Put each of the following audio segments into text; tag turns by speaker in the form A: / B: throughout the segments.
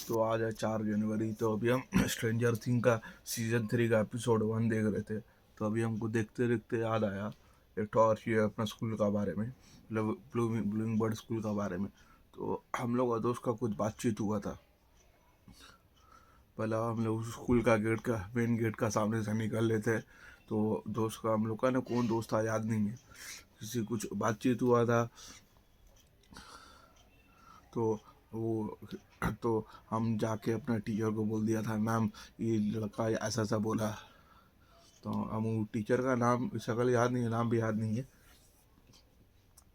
A: तो आज है 4 जनवरी। तो अभी हम स्ट्रेंजर थिंग का सीज़न 3 का एपिसोड 1 देख रहे थे। तो अभी हमको देखते देखते याद आया एक और ये अपना स्कूल का बारे में, मतलब ब्लूइंग बर्ड स्कूल का बारे में। तो हम लोग और दोस्त का कुछ बातचीत हुआ था। पहला हम लोग स्कूल का मेन गेट का सामने से निकल लेते। तो दोस्त का हम लोग का ना कौन दोस्त था याद नहीं है, किसी कुछ बातचीत हुआ था। तो वो तो हम जाके अपना टीचर को बोल दिया था, मैम ये लड़का ऐसा ऐसा बोला। तो हम वो टीचर का नाम शक्ल याद नहीं है, नाम भी याद नहीं है।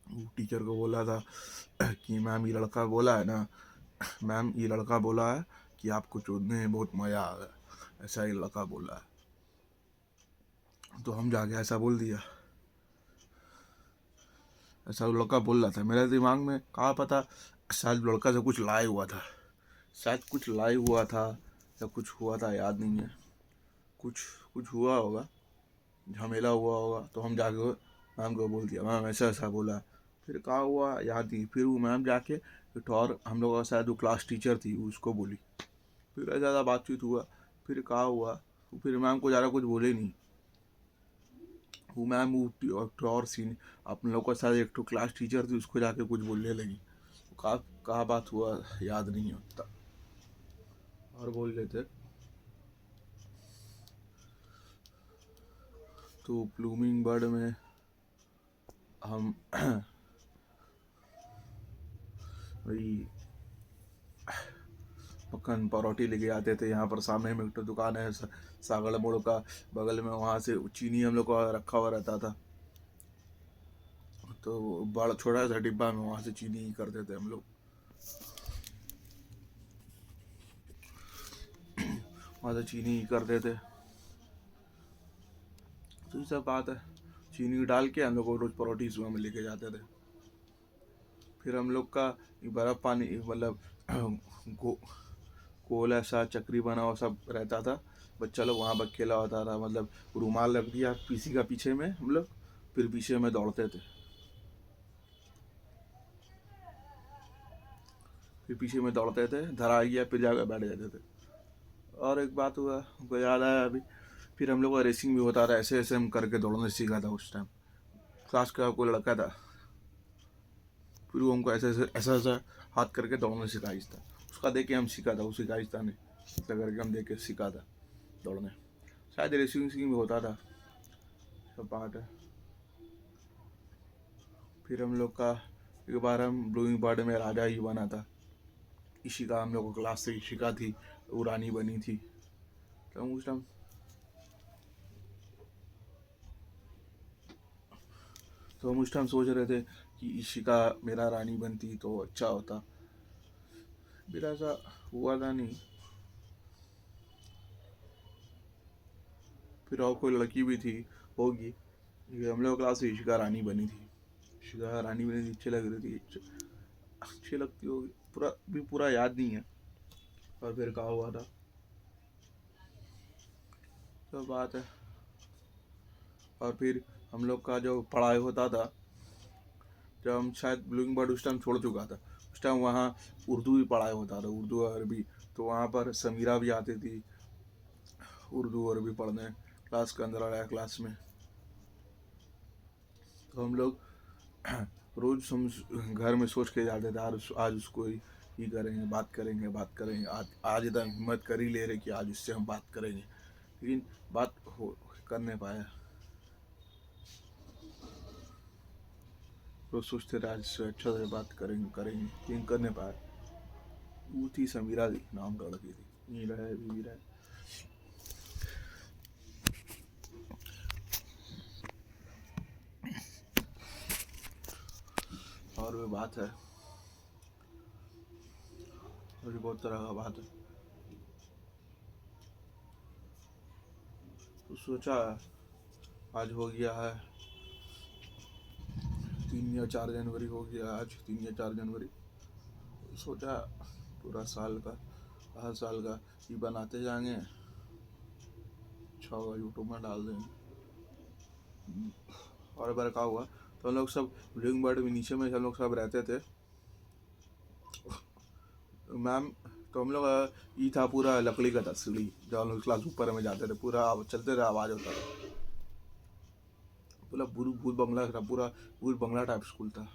A: वो टीचर को बोला था कि मैम ये लड़का बोला है ना, मैम ये लड़का बोला है कि आपको चोदने में बहुत मज़ा आ गया, ऐसा ही लड़का बोला है। तो हम जाके ऐसा बोल दिया, ऐसा वो लड़का बोल रहा था। मेरे दिमाग में कहा पता शायद लड़का से कुछ लाए हुआ था, शायद कुछ लाए हुआ था या कुछ हुआ था, याद नहीं है। कुछ कुछ हुआ होगा, झमेला हुआ होगा। तो हम जाके मैम को बोल दिया, मैम ऐसा ऐसा बोला। फिर कहा हुआ याद नहीं। फिर वो मैम जाके एक और हम लोग का शायद वो क्लास टीचर थी उसको बोली। फिर ज़्यादा बातचीत हुआ। फिर कहा हुआ, फिर मैम को ज़्यादा कुछ बोले नहीं। वो मैम वो और सीन अपने लोग का शायद एक तो क्लास टीचर थी, उसको जाके कुछ बोलने लगी। कहा बात हुआ याद नहीं होता और बोल लेते। तो ब्लूमिंग बर्ड में हम वही मक्खन परोठी लेके आते थे। यहाँ पर सामने में एक तो दुकान है सागड़ मोड़ का बगल में, वहाँ से चीनी हम लोग का रखा हुआ रहता था। तो बड़ा छोटा सा डिब्बा में वहाँ से चीनी करते थे हम लोग, वहाँ से चीनी करते थे। तो ये सब बात है, चीनी डाल के हम लोग को रोज़ परोठी सुबह में लेके जाते थे। फिर हम लोग का बर्फ़ पानी मतलब गोल ऐसा चक्री बना हुआ सब रहता था। बच्चा लोग वहाँ पर खेला होता था, मतलब रुमाल रख दिया पीसी का पीछे में हम लोग, फिर पीछे में दौड़ते थे। फिर पीछे में दौड़ते थे, धरा गया फिर जाकर बैठ जाते थे। और एक बात हुआ हमको याद आया अभी, फिर हम लोग का रेसिंग भी होता था। ऐसे ऐसे हम करके दौड़ना सीखा था उस टाइम। क्लास का कोई लड़का था, फिर वो हमको ऐसे ऐसे ऐसा ऐसा हाथ करके दौड़ना सिखाइस था। उसका देख के हम सीखा था, वो सिखाइस था नहीं, ऐसा करके हम देख के सीखा था दौड़ने। शायद रेसिंग भी होता था, सब बात है। फिर हम लोग का एक बार हम ब्लूइंग बर्ड में राजा ही बना था। इशिका हम लोग को क्लास से इशिका थी, वो रानी बनी थी। तो हम उस टाइम सोच रहे थे कि इशिका मेरा रानी बनती तो अच्छा होता। फिर ऐसा हुआ था नहीं। फिर और कोई लड़की भी थी होगी, ये हम लोग क्लास से इशिका रानी बनी थी। इशिका रानी बनी थी, अच्छी लग रही थी, अच्छी लगती होगी, पूरा याद नहीं है। और फिर कहा हुआ था, तो बात है। और फिर हम लोग का जो पढ़ाई होता था, जब हम शायद ब्लूइंग बर्ड उस टाइम छोड़ चुका था, उस टाइम वहाँ उर्दू भी पढ़ाई होता था, उर्दू और अरबी। तो वहाँ पर समीरा भी आती थी उर्दू और अरबी पढ़ने क्लास के अंदर आया क्लास में। तो हम लोग रोज़ हम घर में सोच के जाते थे, आज उसको ही करेंगे, बात करेंगे। आज इतना हिम्मत कर ही ले रहे कि आज इससे हम बात करेंगे, लेकिन बात हो कर नहीं पाया। रोज सोचते थे आज से अच्छा से बात करेंगे लेकिन कर नहीं पाया। वो थी समीरा थी, नाम का लड़की थी, नहीं रहे भी रहे। और वो बात है, और भी बहुत तरह का बात है। तो सोचा आज हो गया है 3 या 4 जनवरी हो गया, आज 3 या 4 जनवरी। तो सोचा पूरा साल का, हर साल का ये बनाते जाएंगे, 6 यूट्यूब में डाल देंगे। और बार का हुआ तो हम लोग सब ब्लूइंग बर्ड में नीचे में हम लोग सब रहते थे। मैम तो हम लोग ये था पूरा लकड़ी का था सीढ़ी, जब हम लोग क्लास ऊपर में जाते थे पूरा चलते थे आवाज़ होता था, पूरा भूत भूत बंगला था, पूरा भूत बंगला टाइप स्कूल था।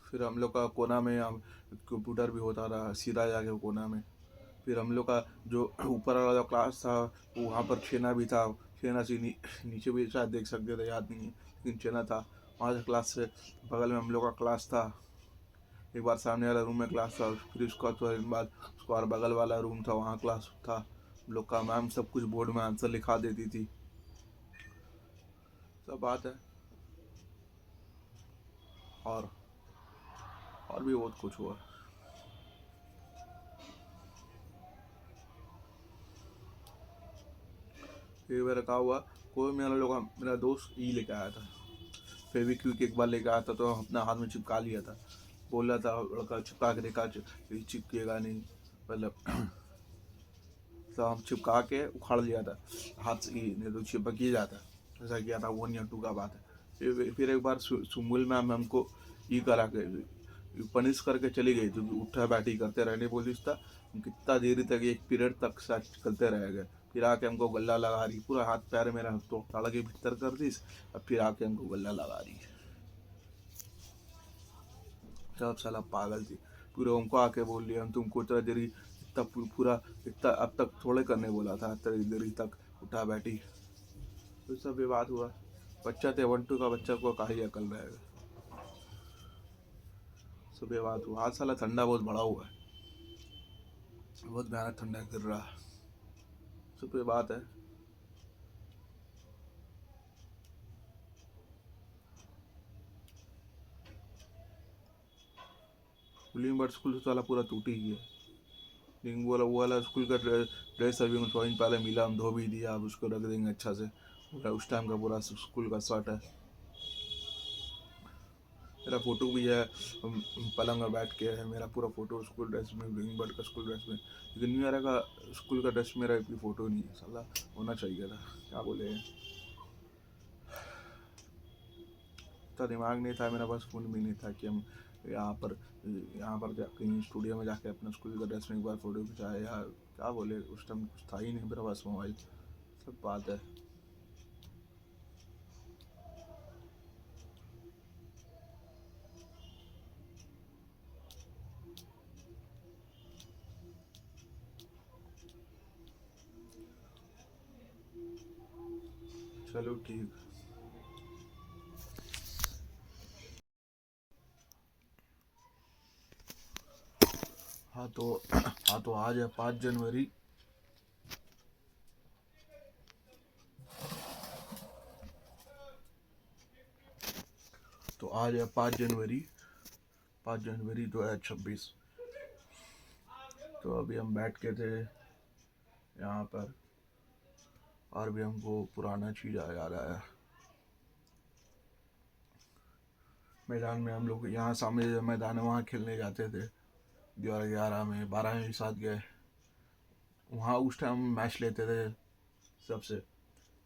A: फिर हम लोग का कोना में हम कंप्यूटर भी होता था सीधा जाके कोना में। फिर हम लोग का जो ऊपर वाला जो क्लास था वहाँ पर छेना भी था, छेना से नीचे भी शायद देख सकते थे, याद नहीं है, लेकिन छेना था। वहाँ से क्लास से बगल में हम लोग का क्लास था। एक बार सामने वाला रूम में क्लास था, फिर उसका थोड़ा दिन बाद उसको और बगल वाला रूम था, वहाँ क्लास था हम लोग का। मैम सब कुछ बोर्ड में आंसर लिखा देती थी, सब बात है। और और भी बहुत कुछ हुआ। फिर मेरा क्या हुआ, कोई मेरा दोस्त ई लेके आया था, फेविक्विक एक बार लेके आया था, तो अपना हाथ में चिपका लिया था। बोला था लड़का चिपका के देखा, चिपकेगा नहीं, मतलब तो हम चिपका के उखाड़ लिया था हाथ से ही, नहीं तो चिपक ही जाता। ऐसा किया था, 1 या 2 का बात है। फिर एक बार सुमुल मैम हमको ये करा के पनिश करके चली गई, तो उठा बैठी करते रहने बोली था। कितना देरी तक, एक पीरियड तक साथ चलते रह गए। फिर आके हमको गल्ला लगा रही, पूरा हाथ पैर मेरा तो ताला के भीतर कर दी। अब फिर आके हमको गल्ला लगा रही, सब साला पागल थी। पूरा हमको आके बोल लिया, हम तुमको इतना देरी इतना पूरा इतना अब तक थोड़े करने बोला था, इतनी देरी तक उठा बैठी। तो सब ये बात हुआ। बच्चा थे 1-2 का बच्चा को काहे अकल रहेगा। सब ये बात हुआ। आज साला ठंडा बहुत बड़ा हुआ है, बहुत भयानक ठंडा गिर रहा है। सब ये बात है। बट स्कूल से साला पूरा टूट ही गया। लेकिन वो वाला स्कूल का ड्रेस अभी थोड़ा दिन पहले मिला, हम धो भी दिया, अब उसको रख देंगे अच्छा से। पूरा उस टाइम का पूरा स्कूल का शर्ट है। मेरा फोटो भी है, पलंग में बैठ के है मेरा पूरा फोटो स्कूल ड्रेस में, विंग बर्ड का स्कूल ड्रेस में। लेकिन न्यू ईयर का स्कूल का ड्रेस मेरा कोई फोटो नहीं है, साला होना चाहिए था। क्या बोले, इतना दिमाग नहीं था मेरा पास, फोन भी नहीं था कि हम यहाँ पर कहीं स्टूडियो में जाके अपने स्कूल का ड्रेस में एक बार फोटो खिंचाए, या क्या बोले, उस टाइम कुछ था ही नहीं मेरे पास मोबाइल। सब बात है। चलो ठीक। हाँ तो आज है 5 जनवरी। तो आज है 5 जनवरी, 5 जनवरी 2026। तो अभी हम बैठ के थे यहाँ पर, और भी हमको पुराना चीज़ याद आया। मैदान में हम लोग, यहाँ सामने जो मैदान है वहाँ खेलने जाते थे। 2011 में, 12 में भी साथ गए वहाँ। उस टाइम मैच लेते थे सबसे,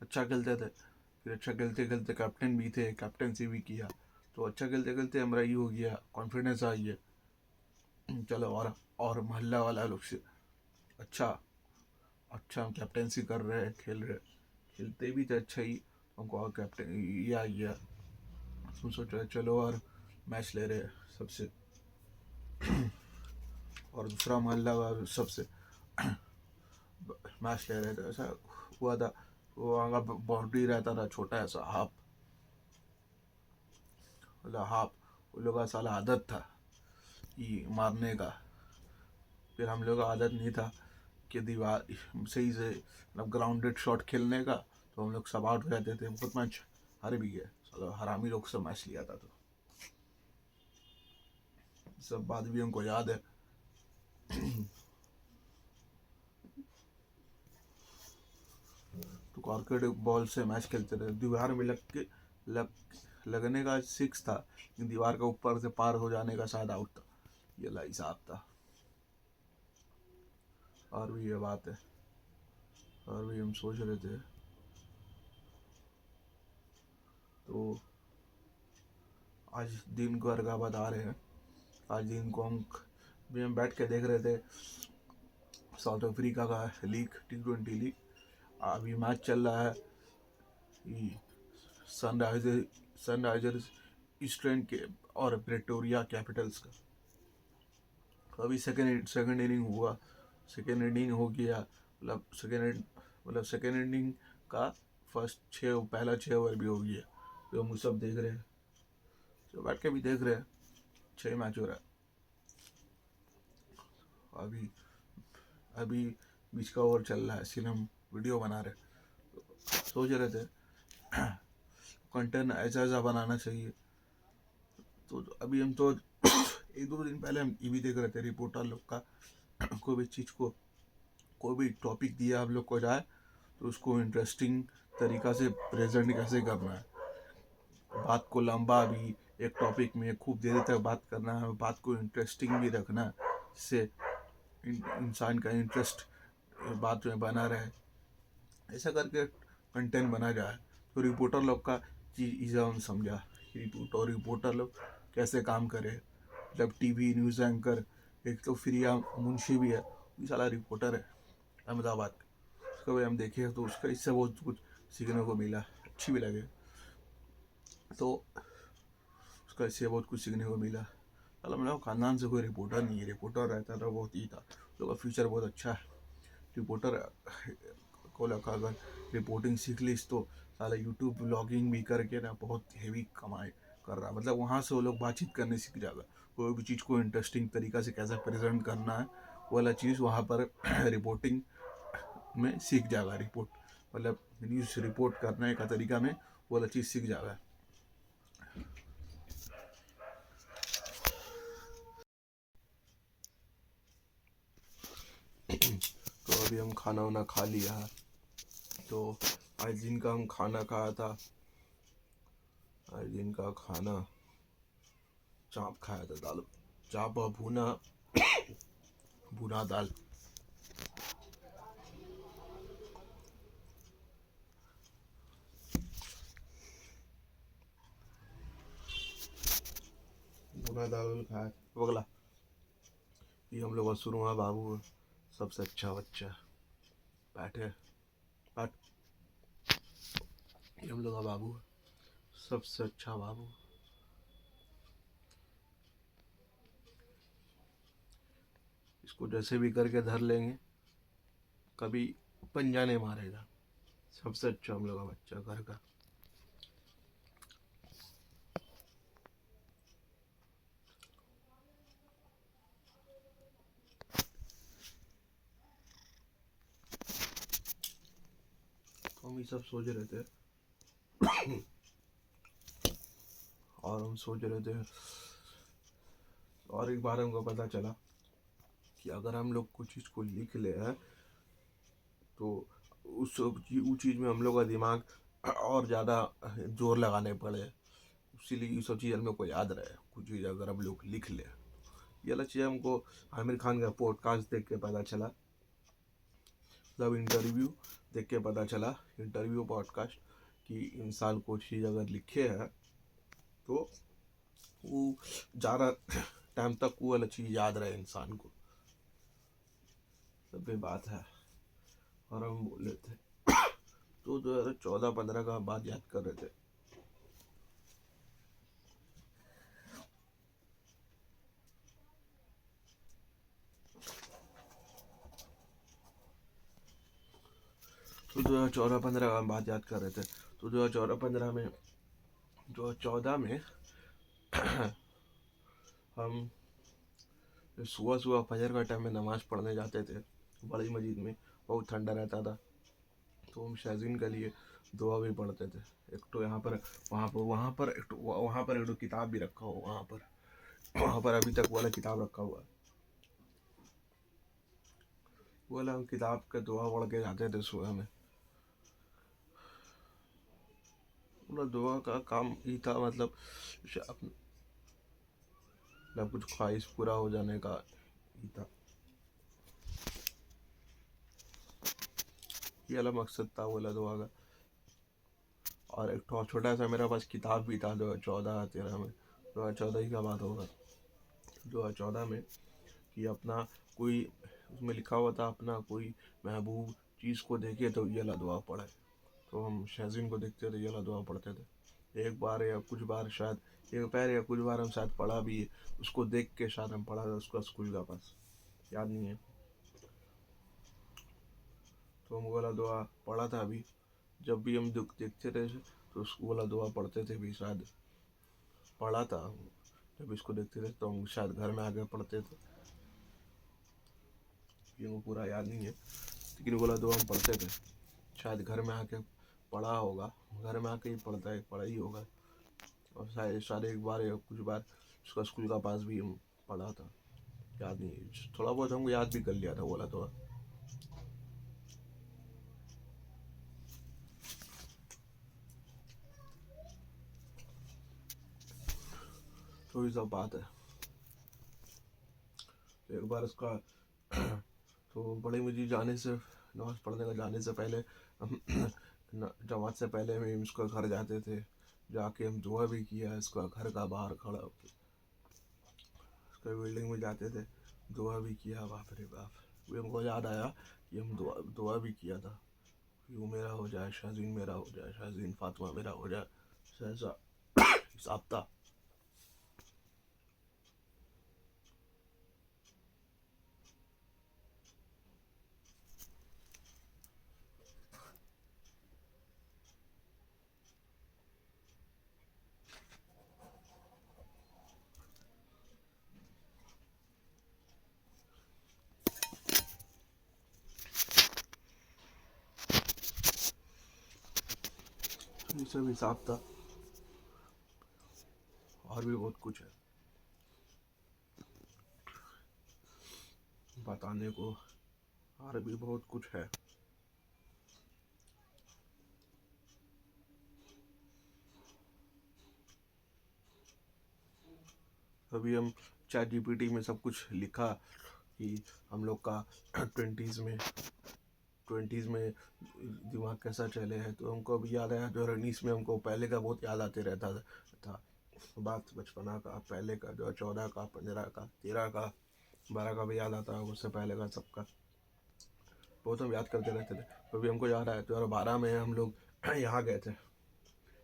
A: अच्छा खेलते थे। फिर अच्छा खेलते खेलते कैप्टन भी थे, कैप्टनसी भी किया। तो अच्छा खेलते खेलते हमारा ये हो गया, कॉन्फिडेंस आ गया। चलो और मोहल्ला वाला लोग से अच्छा अच्छा हम कैप्टनसी कर रहे हैं, खेल रहे, खेलते भी थे अच्छा ही। हमको और कैप्टन ये आ गया, हम सोच रहे चलो और मैच ले रहे सबसे, और दूसरा मोहल्ला वाला सबसे मैच ले रहे थे। ऐसा हुआ था, वो वहाँ का बाउंड्री रहता था छोटा ऐसा हाफ, मतलब हाफ। उन लोग का साला आदत था ये मारने का। फिर हम लोग का आदत नहीं था कि दीवार सही से, मतलब ग्राउंडेड शॉट खेलने का। तो हम लोग सब आउट हो जाते थे, बहुत मैच हार भी गए, साला हरामी लोग से मैच लिया था। तो सब बात भी हमको याद है। तो कॉर्केट बॉल से मैच खेलते थे, दीवार में लग लगने का 6 था, लेकिन दीवार का ऊपर से पार हो जाने का शायद आउट था। ये ला हिसाब था। और भी ये बात है, और भी हम सोच रहे थे। तो आज दिन को अर्गा बता रहे हैं, आज दिन को हम अभी हम बैठ के देख रहे थे साउथ अफ्रीका का लीग, T20 लीग। अभी मैच चल रहा है सनराइजर्स ईस्टर्न के और प्रेटोरिया कैपिटल्स का। अभी सेकेंड इनिंग हुआ, सेकेंड इनिंग हो गया, सेकेंड इनिंग का पहला 6 ओवर भी हो गया। तो हम सब देख रहे हैं, तो बैठ के भी देख रहे हैं। 6 मैच हो रहा है अभी। अभी 20 का ओवर चल रहा है, इसलिए हम वीडियो बना रहे। सोच रहे थे कंटेंट ऐसा बनाना चाहिए। तो अभी हम तो 1-2 दिन पहले हम ये भी देख रहे थे, रिपोर्टर लोग का कोई भी चीज़ को, कोई भी टॉपिक दिया आप लोग को जाए तो उसको इंटरेस्टिंग तरीका से प्रेजेंट कैसे करना है। बात को लंबा भी एक टॉपिक में खूब देर तक बात करना है, बात को इंटरेस्टिंग भी रखना है, जिससे इंसान का इंटरेस्ट बात में बना रहे। ऐसा करके कंटेंट बना जाए। तो रिपोर्टर लोग का चीज़ हम समझा, रिपोर्टर लोग कैसे काम करे। मतलब टीवी न्यूज़ एंकर, एक तो फिरिया मुंशी भी है, ये साला रिपोर्टर है अहमदाबाद का। उसको भी हम देखे तो उसका इससे बहुत कुछ सीखने को मिला, अच्छी भी लगे। तो उसका इससे बहुत कुछ सीखने को मिला। मतलब मेरा खानदान से कोई रिपोर्टर नहीं है, रिपोर्टर रहता था बहुत ही था, उसका फ्यूचर बहुत अच्छा है। रिपोर्टर को लगा अगर रिपोर्टिंग सीख ली तो साला यूट्यूब ब्लॉगिंग भी करके ना बहुत हेवी कमाई कर रहा। मतलब वहाँ से वो लोग बातचीत करने सीख जाएगा, कोई भी चीज़ को इंटरेस्टिंग तरीका से कैसे प्रेजेंट करना है वो वाला चीज़ वहाँ पर रिपोर्टिंग में सीख जाएगा। मतलब न्यूज़ रिपोर्ट करने का तरीका में वो वाला चीज़ सीख जाएगा। तो अभी हम खाना वाना खा लिया है। तो आज दिन का हम खाना खाया था, आज दिन का खाना चाप खाया था, दाल चाप और भुना दाल। भुना दाल खाया बगला। ये हम लोग का सुरमा बाबू सबसे अच्छा बच्चा बैठे बैठ। ये हम लोग का बाबू सबसे अच्छा बाबू। इसको जैसे भी करके धर लेंगे, कभी पंजा नहीं मारेगा। सबसे अच्छा हम लोग का बच्चा घर का। तो हम ये सब सोच रहे थे और हम सोच रहे थे, और एक बार हमको पता चला कि अगर हम लोग कुछ चीज़ को लिख ले हैं तो उस चीज़ में हम लोग का दिमाग और ज़्यादा जोर लगाने पड़े। इसीलिए ये सब चीज़ हम लोग को याद रहे। कुछ चीज़ अगर हम लोग लिख ले, ये वाला चीज़ हमको आमिर खान का पॉडकास्ट देख के पता चला, मतलब इंटरव्यू देख के पता चला, इंटरव्यू पॉडकास्ट, कि इंसान को चीज़ अगर लिखे है तो वो ज़्यादा टाइम तक वो वाला चीज़ याद रहे इंसान को। सब ये बात है। और हम बोल रहे थे तो 2014-15 का बात याद कर रहे थे। तो 2014-15 का बात याद कर रहे थे। तो 2014-15 में 2014 में हम सुबह सुबह फजर का टाइम में नमाज़ पढ़ने जाते थे बड़ी मस्जिद में। बहुत ठंडा रहता था तो हम शाज़ीन के लिए दुआ भी पढ़ते थे। एक तो यहाँ पर वहाँ पर एक तो किताब भी रखा हो, वहाँ पर अभी तक वाला किताब रखा हुआ है। वो वाला हम किताब के दुआ पढ़ के जाते थे सुबह में। मतलब दुआ का काम ही था, मतलब कुछ ख्वाहिश पूरा हो जाने का ही था। ये वाला मकसद था वो वाला दुआ का। और एक तो छोटा सा मेरे पास किताब भी था 2014-13 में, 2014 ही का बात होगा। 2014 में कि अपना कोई उसमें लिखा हुआ था अपना कोई महबूब चीज़ को देखे तो ये वाला दुआ पढ़े। तो हम शहज़ीन को देखते थे, ये वाला दुआ पढ़ते थे। एक बार या कुछ बार शायद, एक बार या कुछ बार हम शायद पढ़ा भी है, उसको देख के शायद हम पढ़ा था उसका स्कूल का पास, याद नहीं है। तो हम वो वाला दुआ पढ़ा था अभी, जब भी हम दुख देखते थे तो उस वाला दुआ पढ़ते थे भी, शायद पढ़ा था। जब इसको देखते थे तो हम शायद घर में आके पढ़ते थे, ये वो पूरा याद नहीं है, लेकिन वो वाला दुआ हम पढ़ते थे। शायद घर में आके पढ़ा होगा, घर में आके ही पढ़ा ही होगा। और शायद शायद एक बार या कुछ बार उसका स्कूल का पास भी हम पढ़ा था, याद नहीं है। थोड़ा बहुत हमको याद भी कर लिया था बोला तो। तो ये सब बात है। एक बार उसका तो बड़े मुझे जाने से, नमाज़ पढ़ने का जाने से पहले हम जमात से पहले हम उसका घर जाते थे, जाके हम दुआ भी किया इसका घर का बाहर खड़ा होकर, उसका बिल्डिंग में जाते थे, दुआ भी किया। बाप रे बाप, वो हमको याद आया कि हम दुआ भी किया था कि वो मेरा हो जाए, शाज़ीन मेरा हो जाए, शाज़ीन फातिमा मेरा हो जाए, ऐसा हिसाब था। ये सब हिसाब था, और भी बहुत कुछ है बताने को, और भी बहुत कुछ है। अभी हम चैट जीपीटी में सब कुछ लिखा कि हम लोग का ट्वेंटीज़ में दिमाग कैसा चले है, तो हमको अभी याद आया 2019 में हमको पहले का बहुत याद आते रहता था बात, बचपना का, पहले का, 2014 का, 15 का, 13 का, 12 का भी याद आता है, उससे पहले का सबका बहुत हम याद करते रहते थे। तो अभी हमको याद आया 2012 में हम लोग यहाँ गए थे,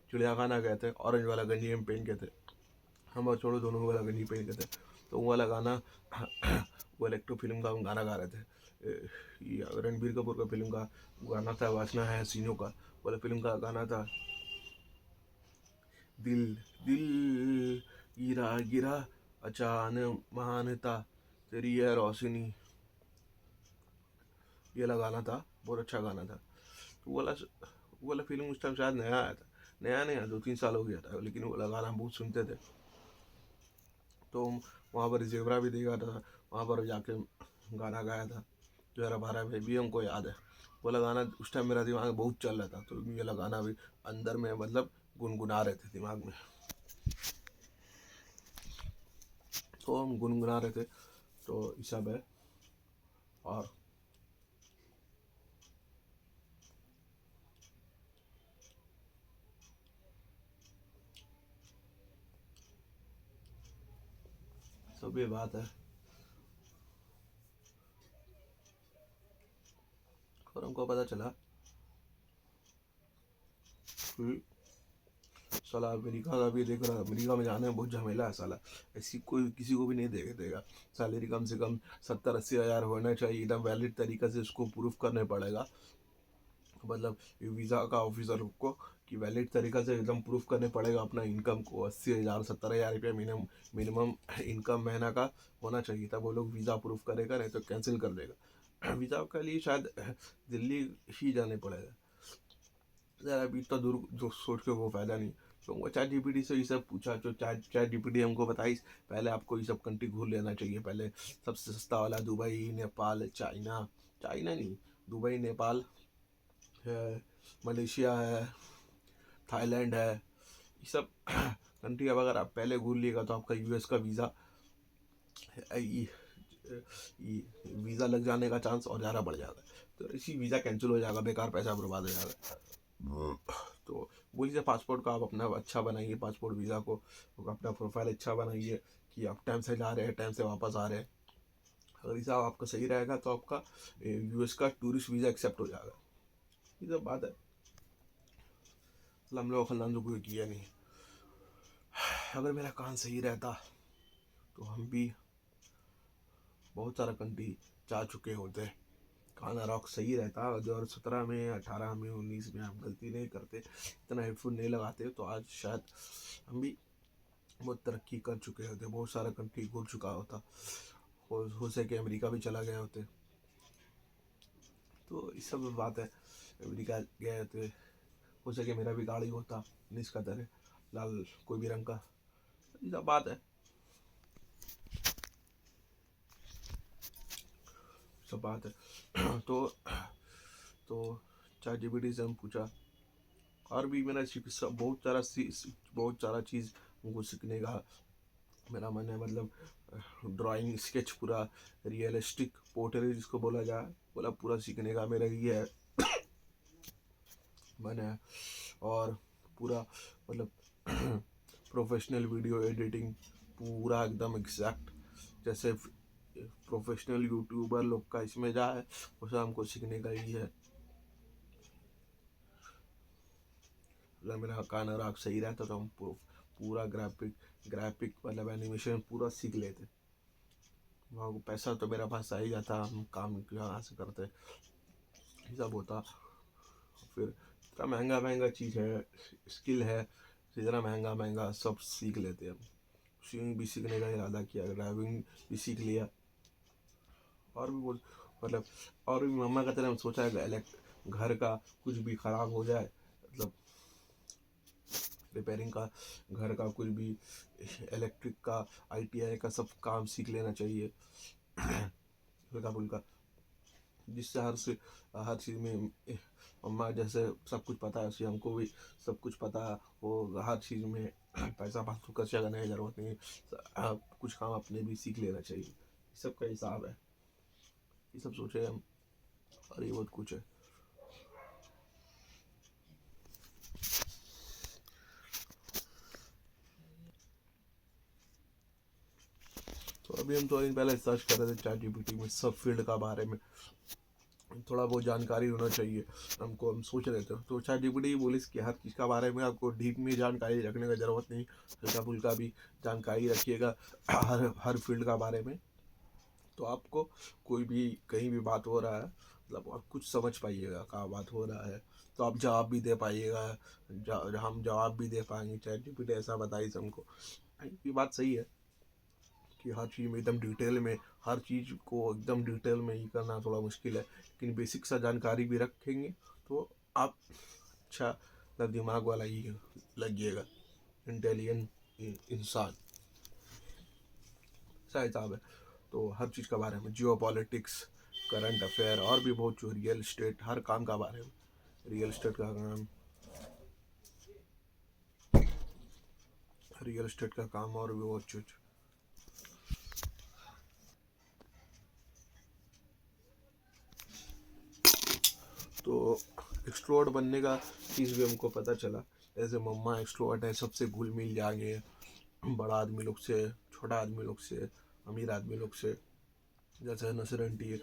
A: चिड़ियाखाना गए थे, ऑरेंज वाला गंजी हम पहन के थे, हम और छोड़ो दोनों वाला गंजी पहन के थे। तो वो वाला गाना वो इलेक्ट्रो फिल्म का हम गाना गा रहे थे, ये रणबीर कपूर का फिल्म का गाना था, वासना है सीनों का वाला फिल्म का गाना था, दिल दिल गिरा गिरा अचानक मानता तेरी है रोशनी, ये वाला गाना था, बहुत अच्छा गाना था। तो वो वाला फिल्म उस टाइम शायद नया आया था, नया नहीं, 2-3 साल हो गया था, लेकिन वो वाला गाना हम बहुत सुनते थे। तो हम वहाँ पर जेवरा भी देखा था, वहाँ पर जाके गाना गाया था 2012 में, भी हमको याद है। वो वाला गाना उस टाइम मेरा दिमाग में बहुत चल रहा था, तो ये वाला गाना भी अंदर में मतलब गुनगुना रहे थे दिमाग में, तो हम गुनगुना रहे थे। तो ये सब है। और सब ये बात है। और हमको पता चला कि साला अमेरिका का भी देख रहा, अमेरिका में जाने में बहुत झमेला है साला, ऐसी कोई किसी को भी नहीं देख देगा। सैलरी कम से कम 70-80 हज़ार होना चाहिए, एकदम वैलिड तरीके से उसको प्रूफ करने पड़ेगा, मतलब वीज़ा का ऑफिसर को, कि वैलिड तरीका से एकदम प्रूफ करने पड़ेगा अपना इनकम को, 80,000 70,000 रुपया मिनिमम इनकम महीना का होना चाहिए, तब वो लोग वीज़ा प्रूफ करेगा, नहीं तो कैंसिल कर देगा। वीज़ा के लिए शायद दिल्ली ही जाने पड़ेगा यार, अभी इतना दूर जो सोच के वो फ़ायदा नहीं। तो वो चैट जीपीटी से ये सब पूछा, तो चैट जीपीटी हमको बताई पहले आपको ये सब कंट्री घूम लेना चाहिए, पहले सबसे सस्ता वाला दुबई, नेपाल, चाइना, चाइना नहीं, दुबई, नेपाल है, मलेशिया है, थाईलैंड है, ये सब कंट्री। अब अगर आप पहले घूम लिएगा तो आपका यूएस का वीज़ा, वीज़ा लग जाने का चांस और ज़्यादा बढ़ जाएगा, तो इसी वीज़ा कैंसिल हो जाएगा, बेकार पैसा बर्बाद हो जाएगा। तो वही से पासपोर्ट का आप अपना अच्छा बनाइए, पासपोर्ट वीज़ा को अपना प्रोफाइल अच्छा बनाइए कि आप टाइम से जा रहे हैं, टाइम से वापस आ रहे हैं, अगर ये साहब आपका सही रहेगा तो आपका यूएस का टूरिस्ट वीज़ा एक्सेप्ट हो जाएगा। ये सब बात है, मतलब हम लोग खानदान तो कोई किया नहीं। अगर मेरा कान सही रहता तो हम भी बहुत सारा कंट्री जा चुके होते। खाना रॉक सही रहता 2017 में, 18 में, 19 में हम गलती नहीं करते, इतना हेडफोन नहीं लगाते, तो आज शायद हम भी बहुत तरक्की कर चुके होते, बहुत सारा कंट्री घूम चुका होता, हो सके अमेरिका भी चला गए होते। तो इस सब बात है, अमेरिका गए होते, हो सके मेरा भी गाड़ी होता निष्का तरह लाल कोई भी रंग का। ये सब बात है, सब बात है। तो चैट जीपीटी से हम पूछा, और भी मेरा बहुत सारा चीज़ हमको सीखने का मेरा मन है। मतलब ड्राइंग स्केच पूरा रियलिस्टिक पोर्ट्रेट जिसको बोला जाए, बोला पूरा सीखने का मेरा ये है मन है। और पूरा मतलब प्रोफेशनल वीडियो एडिटिंग पूरा एकदम एग्जैक्ट जैसे प्रोफेशनल यूट्यूबर लोग का इसमें जाए, वैसा हमको सीखने का ही है। अगर मेरा कान और आँख सही रहता तो हम पूरा ग्राफिक मतलब एनिमेशन पूरा सीख लेते। वहाँ को पैसा तो मेरा पास आ ही जाता, हम काम यहाँ से करते, ये सब होता। फिर इतना महंगा महंगा चीज़ है, स्किल है, इतना महंगा महंगा सब सीख लेते हम। स्विमिंग भी सीखने का इरादा किया, ड्राइविंग भी सीख लिया, और भी बहुत मतलब और भी मम्मा का तरह सोचा है घर का कुछ भी ख़राब हो जाए, मतलब रिपेयरिंग का, घर का कुछ भी इलेक्ट्रिक का, आईटीआई का सब काम सीख लेना चाहिए हल्का फुल्का, जिससे हर चीज़ में मम्मा जैसे सब कुछ पता है उसे हमको भी सब कुछ पता हो, हर चीज़ में पैसा फालतू खर्चा करने की ज़रूरत नहीं, कुछ काम अपने भी सीख लेना चाहिए। ये सब का हिसाब है, ये सब सोचे हम, और ये बहुत कुछ है। तो अभी हम 2 दिन पहले सर्च कर रहे थे चैट जीपीटी में सब फील्ड का बारे में, थोड़ा बहुत जानकारी होना चाहिए हमको, हम सोच रहे थे। तो चैट जीपीटी बोली कि हर चीज़ का बारे में आपको डीप में जानकारी रखने का ज़रूरत नहीं, हल्का फुल्का भी जानकारी रखिएगा हर फील्ड का बारे में, तो आपको कोई भी कहीं भी बात हो रहा है, मतलब आप कुछ समझ पाइएगा क्या बात हो रहा है, तो आप जवाब भी दे पाइएगा, हम जवाब भी दे पाएंगे। चैट जीपीटी ऐसा बताइए हमको, ये बात सही है कि हर चीज़ में एकदम डिटेल में, हर चीज़ को एकदम डिटेल में ही करना थोड़ा मुश्किल है, लेकिन बेसिक सा जानकारी भी रखेंगे तो आप अच्छा दिमाग वाला ही लगिएगा, इंटेलिजेंट इंसान, ऐसा हिसाब है। तो हर चीज़ के बारे में, जियो पॉलिटिक्स, करंट अफेयर, और भी बहुत जो रियल इस्टेट, हर काम का बारे में, रियल इस्टेट का काम, रियल इस्टेट का काम और भी बहुत कुछ। तो एक्सट्रोवर्ट बनने का चीज़ भी हमको पता चला, जैसे मम्मा एक्सट्रोवर्ट है, सबसे घुल मिल जाएंगे, बड़ा आदमी लोग से, छोटा आदमी लोग से, अमीर आदमी लोग से, जैसे नसर आंटी है